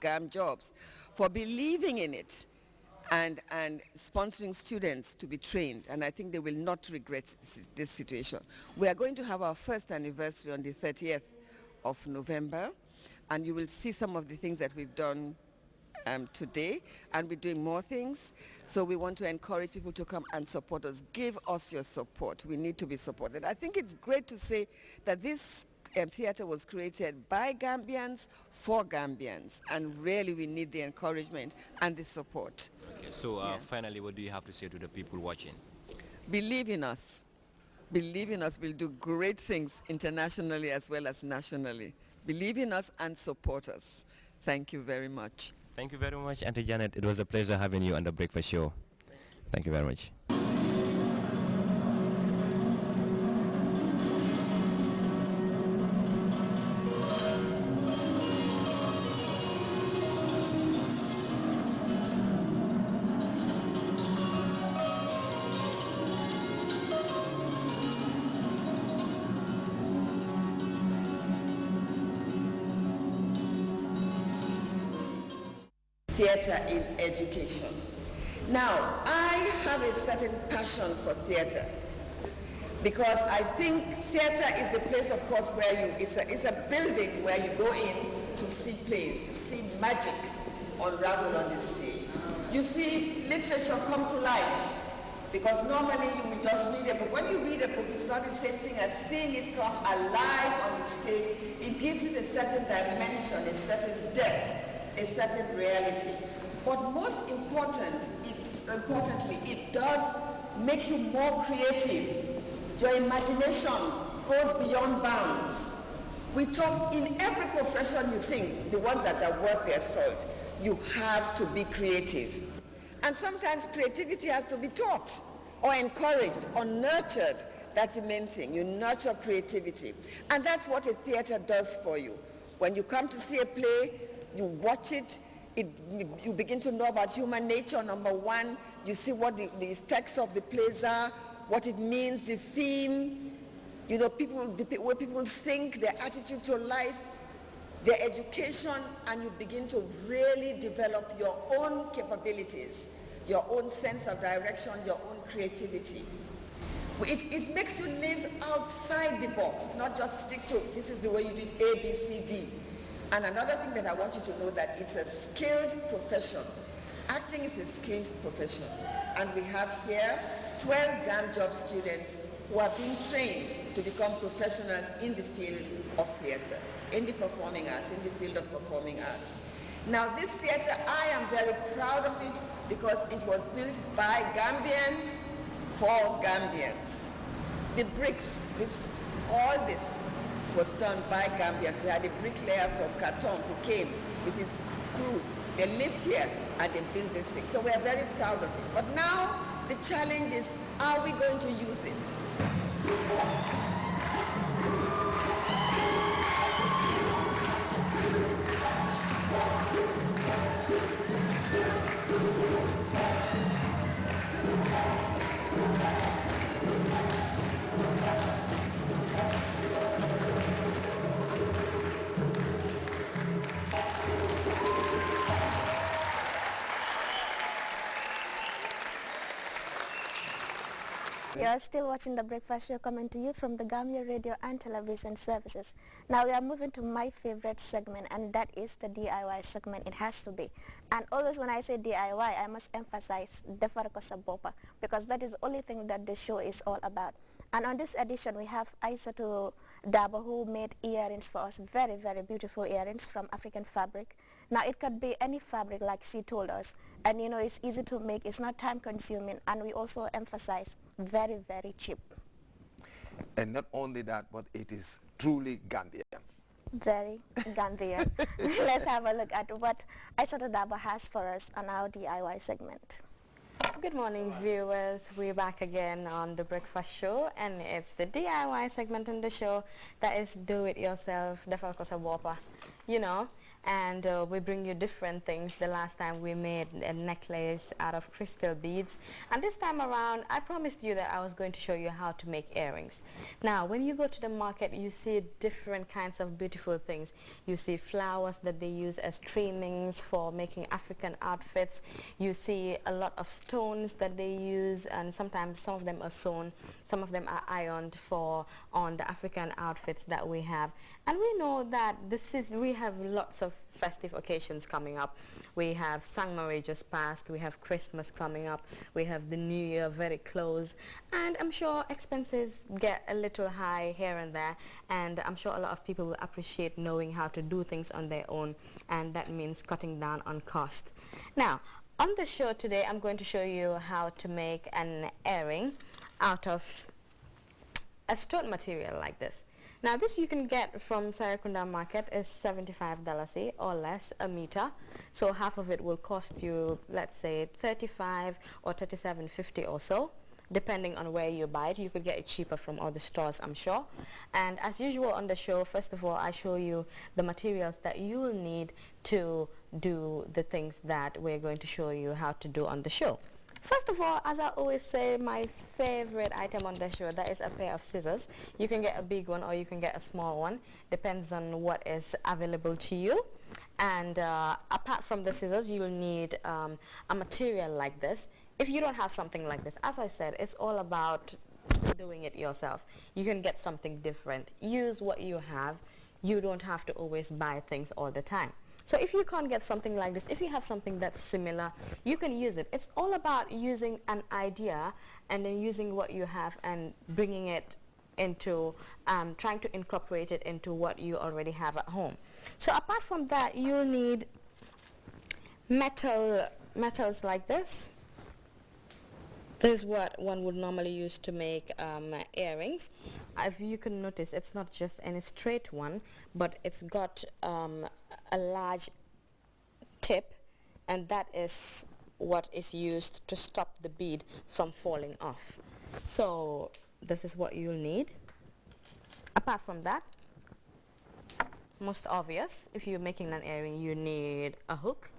GAM jobs for believing in it and sponsoring students to be trained. And I think they will not regret this situation. We are going to have our first anniversary on the 30th of November, and you will see some of the things that we've done today, and we're doing more things. So we want to encourage people to come and support us. Give us your support. We need to be supported. I think it's great to say that this theater was created by Gambians for Gambians, and really we need the encouragement and the support. Okay, so finally, what do you have to say to the people watching? Believe in us. Believe in us. We'll do great things internationally as well as nationally. Believe in us and support us. Thank you very much. Thank you very much, Auntie Janet. It was a pleasure having you on the Breakfast Show. Thank you very much. Theater in education. Now, I have a certain passion for theater because I think theater is the place, of course, where it's a building where you go in to see plays, to see magic unravel on the stage. You see literature come to life because normally you will just read a book. When you read a book, it's not the same thing as seeing it come alive on the stage. It gives it a certain dimension, a certain depth, a certain reality. But most importantly, it does make you more creative. Your imagination goes beyond bounds. We talk in every profession you think, the ones that are worth their salt, you have to be creative. And sometimes creativity has to be taught or encouraged or nurtured. That's the main thing. You nurture creativity. And that's what a theater does for you. When you come to see a play, you watch it, you begin to know about human nature, number one. You see what the effects of the plays are, what it means, the theme, you know, the way people think, their attitude to life, their education, and you begin to really develop your own capabilities, your own sense of direction, your own creativity. It makes you live outside the box, not just stick to, this is the way you do A, B, C, D. And another thing that I want you to know that it's a skilled profession. Acting is a skilled profession. And we have here 12 GAM job students who are being trained to become professionals in the field of theater, in the performing arts, in the field of performing arts. Now this theater, I am very proud of it because it was built by Gambians for Gambians. The bricks, all this was done by Gambians. We had a bricklayer from Katon who came with his crew. They lived here and they built this thing. So we are very proud of it. But now the challenge is, are we going to use it? You're still watching The Breakfast Show coming to you from the Gambia Radio and Television Services. Now we are moving to my favorite segment, and that is the DIY segment. It has to be. And always when I say DIY, I must emphasize defar ko sa bopa, because that is the only thing that the show is all about. And on this edition, we have Aissatou Dabo, who made earrings for us, very, very beautiful earrings from African fabric. Now it could be any fabric like she told us, and you know, it's easy to make, it's not time consuming, and we also emphasize very, very cheap. And not only that, but it is truly Gambian. Very Gambian. Let's have a look at what Aissatou Dabo has for us on our DIY segment. Good morning, viewers. We're back again on The Breakfast Show, and it's the DIY segment in the show that is do it yourself, defal ko sa bopa. You know, and we bring you different things. The last time we made a necklace out of crystal beads, and this time around I promised you that I was going to show you how to make earrings. Now when you go to the market, you see different kinds of beautiful things. You see flowers that they use as trimmings for making African outfits. You see a lot of stones that they use, and sometimes some of them are sewn, some of them are ironed for on the African outfits that we have. And we know that we have lots of festive occasions coming up. We have Sangmari just passed, we have Christmas coming up, we have the New Year very close, and I'm sure expenses get a little high here and there, and I'm sure a lot of people will appreciate knowing how to do things on their own, and that means cutting down on cost. Now on the show today, I'm going to show you how to make an earring out of a stone material like this. Now this you can get from Sarakunda market is $75 or less a meter. So half of it will cost you, let's say, 35 or 37.50 or so, depending on where you buy it. You could get it cheaper from other stores, I'm sure. And as usual on the show, first of all, I show you the materials that you will need to do the things that we're going to show you how to do on the show. First of all, as I always say, my favorite item on the show, that is a pair of scissors. You can get a big one or you can get a small one, depends on what is available to you. And apart from the scissors, you'll need a material like this. If you don't have something like this, as I said, it's all about doing it yourself. You can get something different. Use what you have. You don't have to always buy things all the time. So if you can't get something like this, if you have something that's similar, you can use it. It's all about using an idea and then using what you have and bringing it into, trying to incorporate it into what you already have at home. So apart from that, you'll need metals like this. This is what one would normally use to make earrings. If you can notice, it's not just any straight one, but it's got a large tip, and that is what is used to stop the bead from falling off. So this is what you'll need. Apart from that, most obvious, if you're making an earring, you need a hook.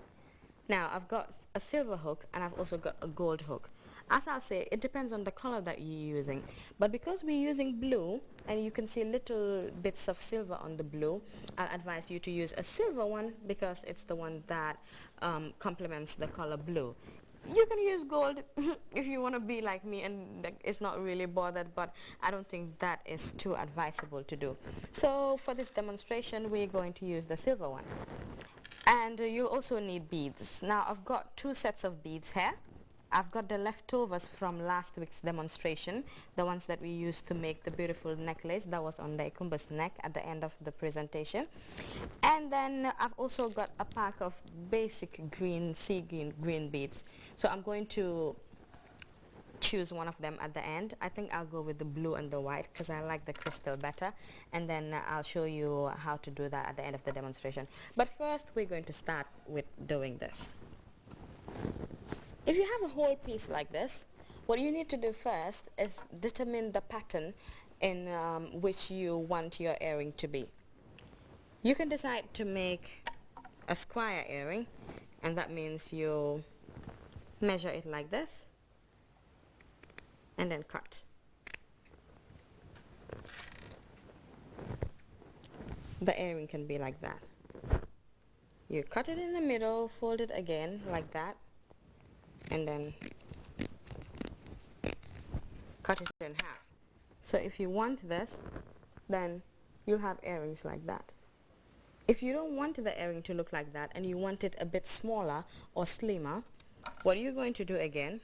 Now I've got a silver hook and I've also got a gold hook. As I'll say, it depends on the color that you're using, but because we're using blue and you can see little bits of silver on the blue, I'll advise you to use a silver one because it's the one that complements the color blue. You can use gold if you want to be like me and it's not really bothered, but I don't think that is too advisable to do. So for this demonstration, we're going to use the silver one. And you'll also need beads. Now I've got 2 sets of beads here. I've got the leftovers from last week's demonstration, the ones that we used to make the beautiful necklace that was on the Ikumba's neck at the end of the presentation. And then I've also got a pack of basic sea green beads. So I'm going to choose one of them at the end. I think I'll go with the blue and the white because I like the crystal better, and then I'll show you how to do that at the end of the demonstration. But first we're going to start with doing this. If you have a whole piece like this, what you need to do first is determine the pattern in which you want your earring to be. You can decide to make a square earring, and that means you measure it like this and then cut. The earring can be like that. You cut it in the middle, fold it again like that, and then cut it in half. So if you want this, then you'll have earrings like that. If you don't want the earring to look like that and you want it a bit smaller or slimmer, what you're going to do again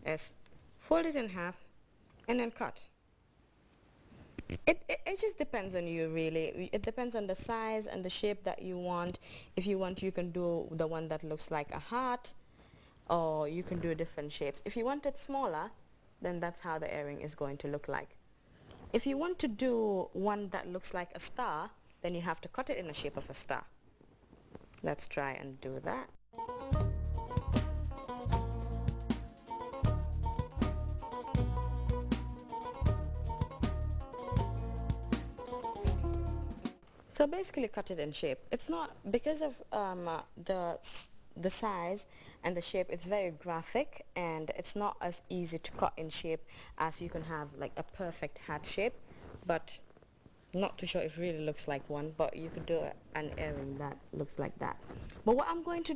is fold it in half and then cut. It just depends on you, really. It depends on the size and the shape that you want. If you want, you can do the one that looks like a heart, or you can do different shapes. If you want it smaller, then that's how the earring is going to look like. If you want to do one that looks like a star, then you have to cut it in the shape of a star. Let's try and do that. So basically cut it in shape. It's not, because of the size and the shape, it's very graphic, and it's not as easy to cut in shape as you can have like a perfect hat shape. But not too sure if it really looks like one, but you could do an earring that looks like that. But what I'm going to do